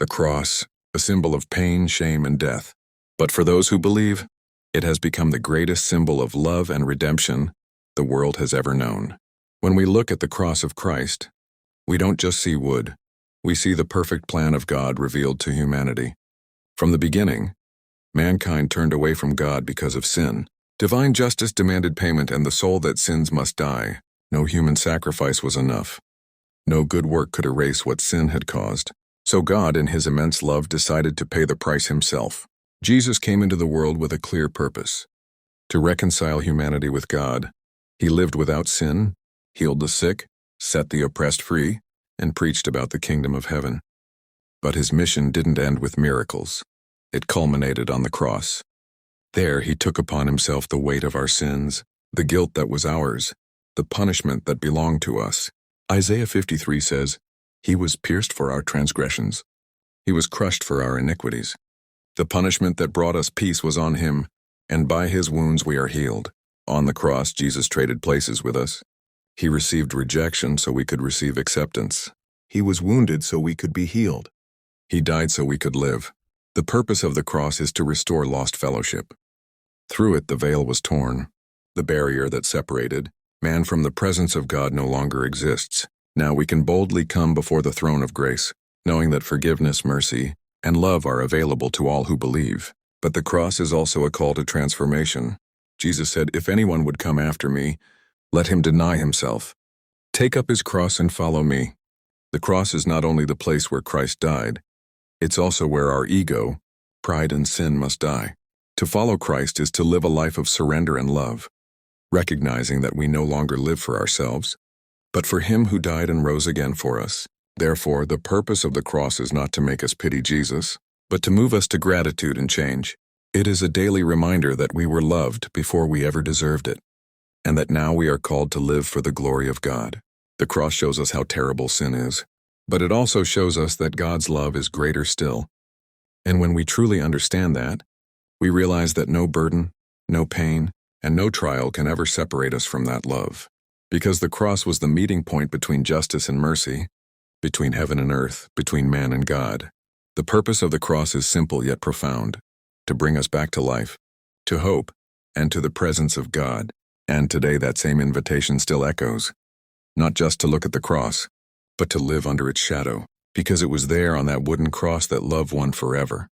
the cross, a symbol of pain, shame, and death. But for those who believe, it has become the greatest symbol of love and redemption the world has ever known. When we look at the cross of Christ, we don't just see wood, we see the perfect plan of God revealed to humanity. From the beginning, mankind turned away from God because of sin. Divine justice demanded payment, and the soul that sins must die. No human sacrifice was enough. No good work could erase what sin had caused. So God, in his immense love, decided to pay the price himself. Jesus came into the world with a clear purpose: to reconcile humanity with God. He lived without sin, healed the sick, set the oppressed free, and preached about the kingdom of heaven. But his mission didn't end with miracles. It culminated on the cross. There he took upon himself the weight of our sins, the guilt that was ours, the punishment that belonged to us. Isaiah 53 says, "He was pierced for our transgressions. He was crushed for our iniquities. The punishment that brought us peace was on him, and by his wounds we are healed." On the cross, Jesus traded places with us. He received rejection so we could receive acceptance. He was wounded so we could be healed. He died so we could live. The purpose of the cross is to restore lost fellowship. Through it, the veil was torn. The barrier that separated man from the presence of God no longer exists. Now we can boldly come before the throne of grace, knowing that forgiveness, mercy, and love are available to all who believe. But the cross is also a call to transformation. Jesus said, "If anyone would come after me, let him deny himself. Take up his cross and follow me." The cross is not only the place where Christ died, it's also where our ego, pride, and sin must die. To follow Christ is to live a life of surrender and love, recognizing that we no longer live for ourselves, but for him who died and rose again for us. Therefore, the purpose of the cross is not to make us pity Jesus, but to move us to gratitude and change. It is a daily reminder that we were loved before we ever deserved it, and that now we are called to live for the glory of God. The cross shows us how terrible sin is, but it also shows us that God's love is greater still. And when we truly understand that, we realize that no burden, no pain, and no trial can ever separate us from that love. Because the cross was the meeting point between justice and mercy, between heaven and earth, between man and God. The purpose of the cross is simple yet profound: to bring us back to life, to hope, and to the presence of God. And today that same invitation still echoes, not just to look at the cross, but to live under its shadow, because it was there on that wooden cross that love won forever.